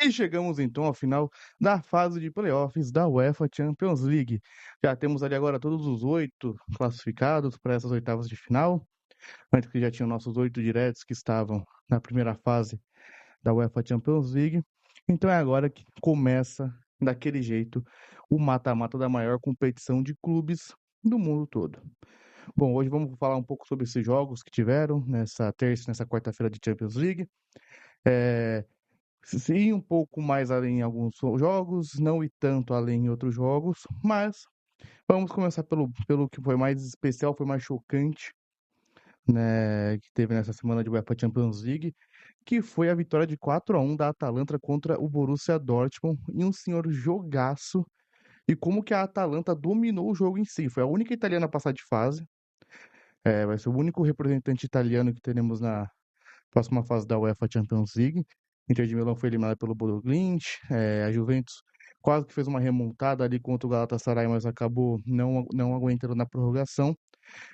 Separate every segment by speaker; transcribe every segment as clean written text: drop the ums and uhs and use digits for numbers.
Speaker 1: E chegamos então ao final da fase de playoffs da UEFA Champions League. Já temos ali agora todos os 8 classificados para essas oitavas de final. Antes que já tinham nossos 8 diretos que estavam na primeira fase da UEFA Champions League. Então é agora que começa daquele jeito o mata-mata da maior competição de clubes do mundo todo. Bom, hoje vamos falar um pouco sobre esses jogos que tiveram nessa terça e nessa quarta-feira de Champions League. É, ir um pouco mais além em alguns jogos, não ir tanto além em outros jogos, mas vamos começar pelo que foi mais especial, foi mais chocante, né, que teve nessa semana de UEFA Champions League, que foi a vitória de 4-1 da Atalanta contra o Borussia Dortmund em um senhor jogaço, e como que a Atalanta dominou o jogo em si. Foi a única italiana a passar de fase, vai ser o único representante italiano que teremos na próxima fase da UEFA Champions League. Inter de Milão foi eliminada pelo Bodo Glimt, a Juventus quase que fez uma remontada ali contra o Galatasaray, mas acabou não aguentando na prorrogação.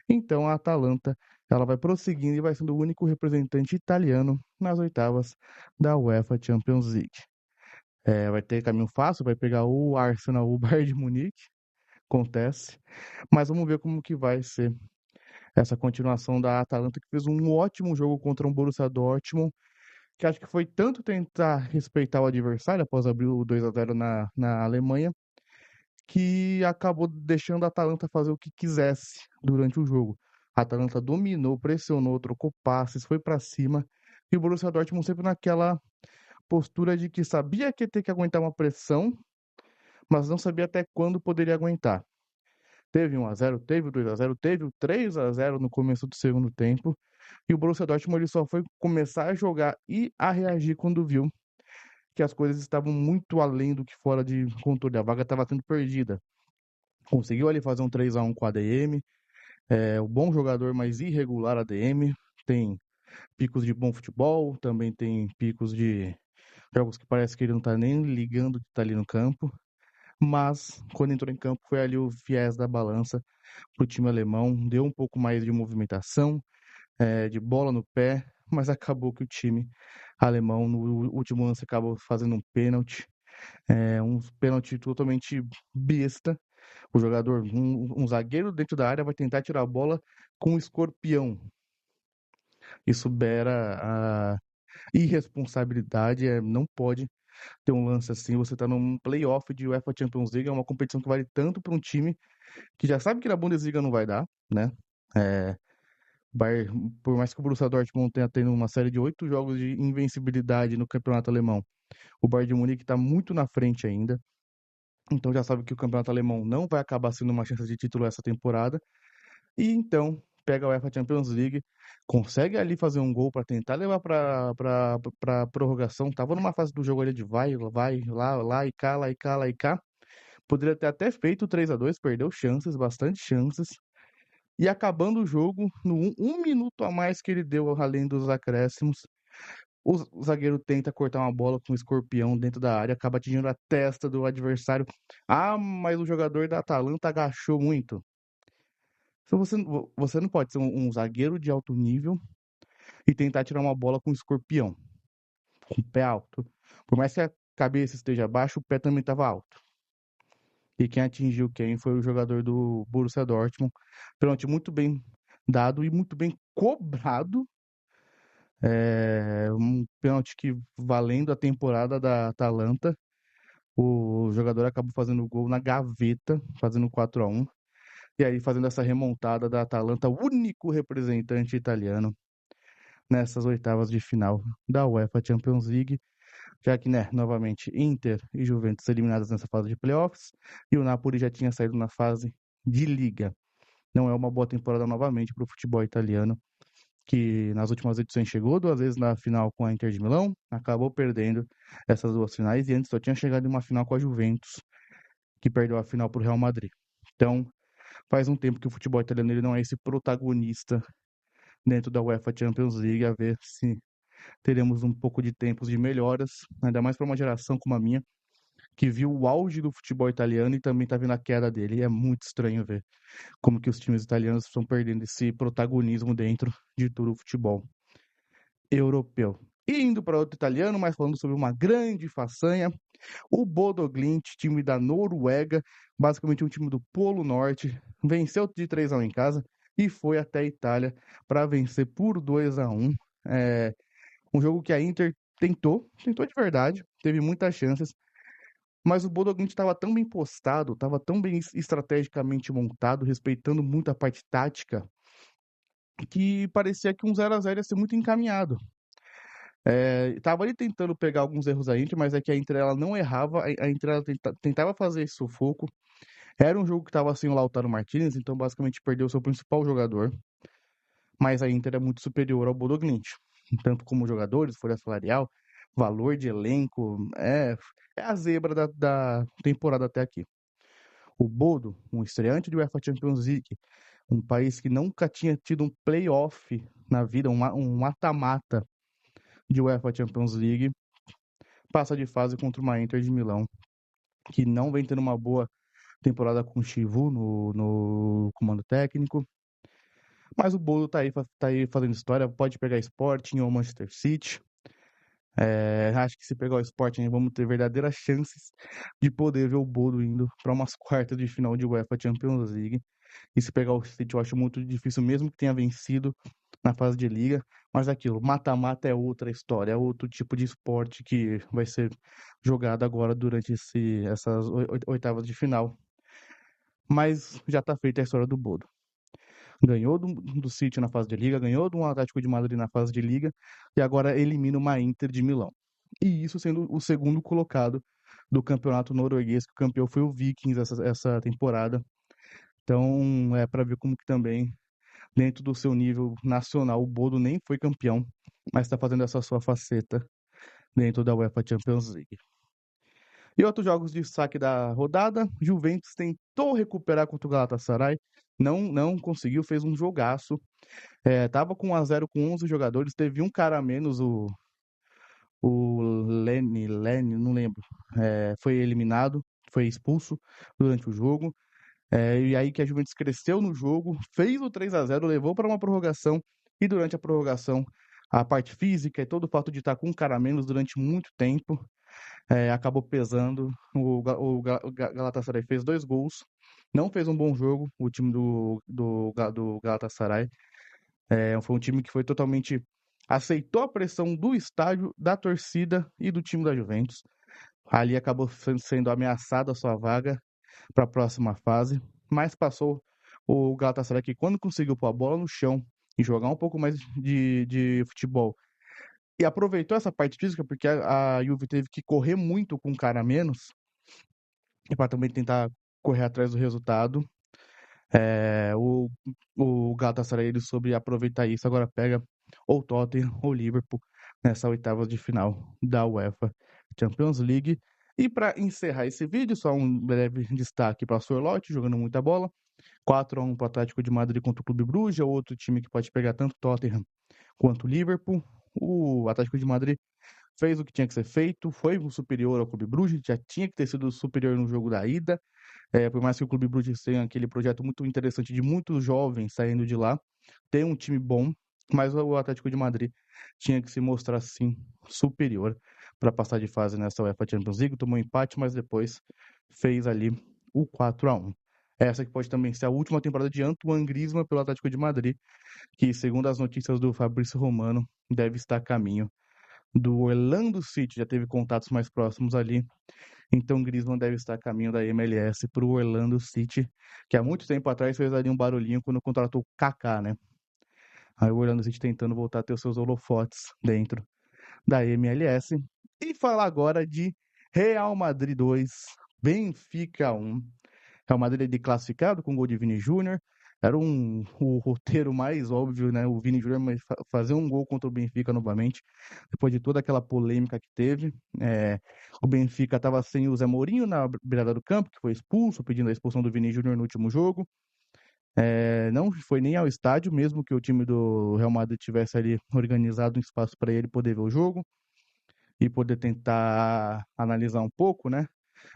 Speaker 1: Então a Atalanta ela vai prosseguindo e vai sendo o único representante italiano nas oitavas da UEFA Champions League. Vai ter caminho fácil, vai pegar o Arsenal ou o Bayern de Munique, acontece, mas vamos ver como que vai ser essa continuação da Atalanta, que fez um ótimo jogo contra um Borussia Dortmund, que acho que foi tanto tentar respeitar o adversário após abrir o 2-0 na Alemanha, que acabou deixando a Atalanta fazer o que quisesse durante o jogo. A Atalanta dominou, pressionou, trocou passes, foi para cima, e o Borussia Dortmund sempre naquela postura de que sabia que ia ter que aguentar uma pressão, mas não sabia até quando poderia aguentar. Teve 1-0, teve o 2-0, teve o 3-0 no começo do segundo tempo, e o Borussia Dortmund ele só foi começar a jogar e a reagir quando viu que as coisas estavam muito além do que fora de controle. A vaga estava sendo perdida. Conseguiu ali fazer um 3-1 com a ADM. O bom jogador, mas irregular ADM. Tem picos de bom futebol, também tem picos de jogos que parece que ele não tá nem ligando que tá ali no campo. Mas quando entrou em campo foi ali o viés da balança pro time alemão. Deu um pouco mais de movimentação, de bola no pé, mas acabou que o time alemão no último lance acabou fazendo um pênalti. Um pênalti totalmente besta. O jogador, um zagueiro dentro da área vai tentar tirar a bola com um escorpião. Isso beira a irresponsabilidade, não pode ter um lance assim. Você tá num playoff de UEFA Champions League, é uma competição que vale tanto para um time que já sabe que na Bundesliga não vai dar, né? É, por mais que o Borussia Dortmund tenha tendo uma série de 8 jogos de invencibilidade no campeonato alemão, o Bayern de Munique está muito na frente ainda. Então já sabe que o campeonato alemão não vai acabar sendo uma chance de título essa temporada. E então pega a UEFA Champions League, consegue ali fazer um gol para tentar levar para prorrogação. Tava numa fase do jogo ali de vai, lá e cá, lá e cá, lá e cá. Poderia ter até feito 3-2, perdeu chances, bastante chances. E acabando o jogo, no um minuto a mais que ele deu além dos acréscimos, o zagueiro tenta cortar uma bola com um escorpião dentro da área, acaba atingindo a testa do adversário. Ah, mas o jogador da Atalanta agachou muito. Então você não pode ser um zagueiro de alto nível e tentar tirar uma bola com um escorpião, com o pé alto. Por mais que a cabeça esteja baixa, o pé também estava alto. E quem atingiu quem foi o jogador do Borussia Dortmund. Pênalti muito bem dado e muito bem cobrado. Um pênalti que valendo a temporada da Atalanta. O jogador acabou fazendo o gol na gaveta, fazendo 4-1. E aí fazendo essa remontada da Atalanta, o único representante italiano nessas oitavas de final da UEFA Champions League, já que, né, novamente, Inter e Juventus eliminadas nessa fase de playoffs, e o Napoli já tinha saído na fase de Liga. Não é uma boa temporada novamente para o futebol italiano, que nas últimas edições chegou 2 vezes na final com a Inter de Milão, acabou perdendo essas 2 finais, e antes só tinha chegado em uma final com a Juventus, que perdeu a final para o Real Madrid. Então, faz um tempo que o futebol italiano ele não é esse protagonista dentro da UEFA Champions League, a ver se teremos um pouco de tempos de melhoras, ainda mais para uma geração como a minha, que viu o auge do futebol italiano e também está vendo a queda dele. E é muito estranho ver como que os times italianos estão perdendo esse protagonismo dentro de todo o futebol europeu. E indo para outro italiano, mas falando sobre uma grande façanha, o Bodo Glimt, time da Noruega, basicamente um time do Polo Norte, venceu de 3-1 em casa e foi até a Itália para vencer por 2-1. É, um jogo que a Inter tentou de verdade, teve muitas chances, mas o Bodo Glimt estava tão bem postado, estava tão bem estrategicamente montado, respeitando muito a parte tática, que parecia que um 0-0 ia ser muito encaminhado. Tava ali tentando pegar alguns erros da Inter, mas é que a Inter ela não errava, a Inter ela tentava fazer esse sufoco. Era um jogo que estava sem o Lautaro Martinez, então basicamente perdeu seu principal jogador, mas a Inter é muito superior ao Bodo Glimt, tanto como jogadores, folha salarial, valor de elenco, é a zebra da temporada até aqui. O Bodo, um estreante de UEFA Champions League, um país que nunca tinha tido um playoff na vida, um mata-mata de UEFA Champions League, passa de fase contra uma Inter de Milão, que não vem tendo uma boa temporada com o Chivu no comando técnico. Mas o Bolo tá aí fazendo história, pode pegar Sporting ou Manchester City. Acho que se pegar o Sporting, vamos ter verdadeiras chances de poder ver o Bolo indo para umas quartas de final de UEFA Champions League. E se pegar o City, eu acho muito difícil, mesmo que tenha vencido na fase de liga. Mas aquilo, mata-mata é outra história, é outro tipo de esporte que vai ser jogado agora durante essas oitavas de final. Mas já tá feita a história do Bodo. Ganhou do City na fase de liga, ganhou do Atlético de Madrid na fase de liga e agora elimina uma Inter de Milão. E isso sendo o segundo colocado do campeonato norueguês, que o campeão foi o Vikings essa temporada. Então é para ver como que também, dentro do seu nível nacional, o Bodo nem foi campeão, mas está fazendo essa sua faceta dentro da UEFA Champions League. E outros jogos de destaque da rodada, Juventus tentou recuperar contra o Galatasaray, não conseguiu, fez um jogaço. Tava com 1-0 com 11 jogadores, teve um cara a menos, o Lenny, não lembro. Foi eliminado, foi expulso durante o jogo. E aí que a Juventus cresceu no jogo, fez o 3-0, levou para uma prorrogação, e durante a prorrogação, a parte física e todo o fato de estar com um cara a menos durante muito tempo, acabou pesando. O Galatasaray fez 2 gols, não fez um bom jogo, o time do Galatasaray. Foi um time que foi totalmente. Aceitou a pressão do estádio, da torcida e do time da Juventus. Ali acabou sendo ameaçada a sua vaga para a próxima fase, mas passou o Galatasaray que, quando conseguiu pôr a bola no chão e jogar um pouco mais de futebol, e aproveitou essa parte física, porque a Juve teve que correr muito com um cara a menos, e para também tentar correr atrás do resultado. É, o, o Galatasaray ele soube aproveitar isso, agora pega ou Tottenham ou Liverpool nessa oitava de final da UEFA Champions League. E para encerrar esse vídeo, só um breve destaque para o Sorloth, jogando muita bola. 4-1 para o Atlético de Madrid contra o Clube Bruges, outro time que pode pegar tanto Tottenham quanto Liverpool. O Atlético de Madrid fez o que tinha que ser feito, foi superior ao Clube Bruges, já tinha que ter sido superior no jogo da ida. Por mais que o Clube Bruges tenha aquele projeto muito interessante de muitos jovens saindo de lá, tem um time bom, mas o Atlético de Madrid tinha que se mostrar, sim, superior para passar de fase nessa UEFA Champions League. Tomou um empate, mas depois fez ali o 4-1. Essa que pode também ser a última temporada de Antoine Griezmann pelo Atlético de Madrid, que, segundo as notícias do Fabrício Romano, deve estar a caminho do Orlando City. Já teve contatos mais próximos ali, então Griezmann deve estar a caminho da MLS para o Orlando City, que há muito tempo atrás fez ali um barulhinho quando contratou o Kaká, né? Aí o Orlando City tentando voltar a ter os seus holofotes dentro da MLS. E falar agora de Real Madrid 2, Benfica 1. Real Madrid de classificado com gol de Vini Júnior. Era o roteiro mais óbvio, né? O Vini Júnior fazer um gol contra o Benfica novamente, depois de toda aquela polêmica que teve. O Benfica estava sem o Zé Mourinho na beirada do campo, que foi expulso, pedindo a expulsão do Vini Júnior no último jogo. Não foi nem ao estádio, mesmo que o time do Real Madrid tivesse ali organizado um espaço para ele poder ver o jogo e poder tentar analisar um pouco, né?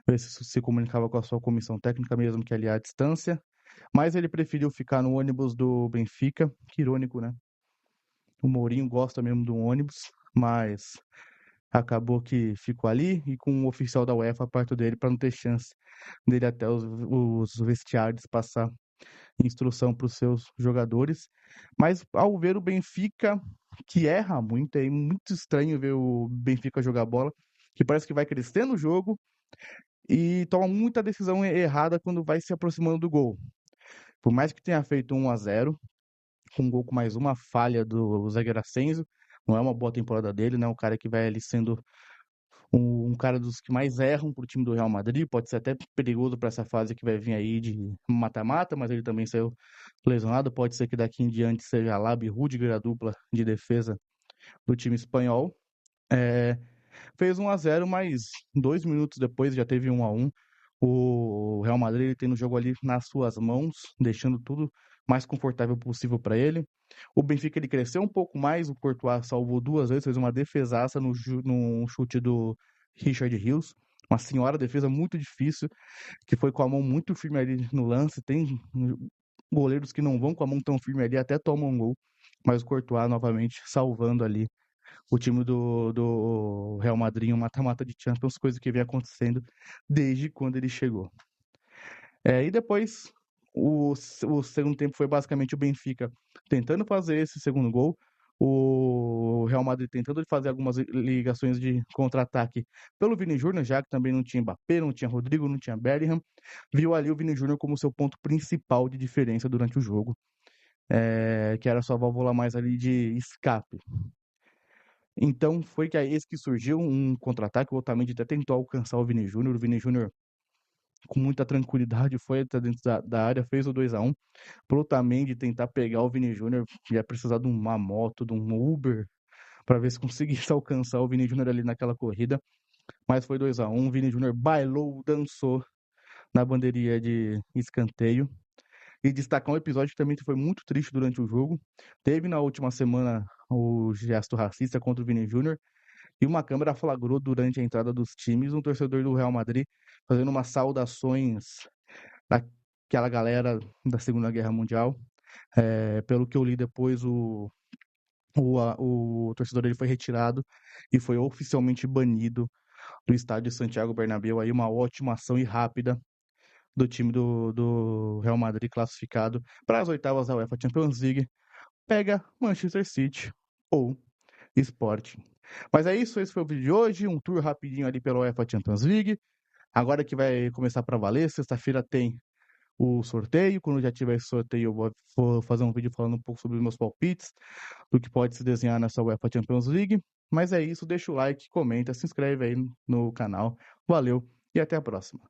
Speaker 1: Ver se comunicava com a sua comissão técnica, mesmo que ali à distância. Mas ele preferiu ficar no ônibus do Benfica. Que irônico, né? O Mourinho gosta mesmo do ônibus. mas acabou que ficou ali e com um oficial da UEFA perto dele para não ter chance dele até os vestiários passar instrução para os seus jogadores. Mas ao ver o Benfica, que erra muito, é muito estranho ver o Benfica jogar bola, que parece que vai crescendo o jogo e toma muita decisão errada quando vai se aproximando do gol. Por mais que tenha feito 1-0, com um gol com mais uma falha do Zé Ascenso, não é uma boa temporada dele, né? Um cara que vai ali sendo um cara dos que mais erram para o time do Real Madrid, pode ser até perigoso para essa fase que vai vir aí de mata-mata, mas ele também saiu lesionado, pode ser que daqui em diante seja a Labi Rudiger, a dupla de defesa do time espanhol. É, fez 1-0, mas 2 minutos depois já teve 1-1. O Real Madrid ele tem o jogo ali nas suas mãos, deixando tudo mais confortável possível para ele. O Benfica ele cresceu um pouco mais, o Courtois salvou 2 vezes, fez uma defesaça no chute do Richard Rios, uma senhora defesa muito difícil, que foi com a mão muito firme ali no lance. Tem goleiros que não vão com a mão tão firme ali, até tomam um gol, mas o Courtois novamente salvando ali o time do Real Madrid, um mata-mata de Champions, coisa que vem acontecendo desde quando ele chegou. E depois, o segundo tempo foi basicamente o Benfica tentando fazer esse segundo gol, o Real Madrid tentando fazer algumas ligações de contra-ataque pelo Vini Júnior, já que também não tinha Mbappé, não tinha Rodrigo, não tinha Bellingham, viu ali o Vini Júnior como seu ponto principal de diferença durante o jogo, que era sua válvula mais ali de escape. Então foi que aí esse que surgiu um contra-ataque, o Otamendi até tentou alcançar o Vini Júnior com muita tranquilidade foi até dentro da área, fez o 2-1. Pro Otamendi tentar pegar o Vini Júnior, ia precisar de uma moto, de um Uber, para ver se conseguisse alcançar o Vini Júnior ali naquela corrida, mas foi 2-1. O Vini Júnior bailou, dançou na bandeirinha de escanteio. E destacar um episódio que também foi muito triste durante o jogo. Teve na última semana o gesto racista contra o Vini Júnior, e uma câmera flagrou durante a entrada dos times um torcedor do Real Madrid fazendo umas saudações daquela galera da Segunda Guerra Mundial. Pelo que eu li depois, o torcedor dele foi retirado e foi oficialmente banido do estádio Santiago Bernabéu. Aí uma ótima ação e rápida do time do Real Madrid classificado para as oitavas da UEFA Champions League. Pega Manchester City ou Sporting. Mas é isso, esse foi o vídeo de hoje, um tour rapidinho ali pela UEFA Champions League. Agora que vai começar para valer, sexta-feira tem o sorteio. Quando já tiver esse sorteio, eu vou fazer um vídeo falando um pouco sobre os meus palpites, do que pode se desenhar nessa UEFA Champions League. Mas é isso, deixa o like, comenta, se inscreve aí no canal. Valeu e até a próxima.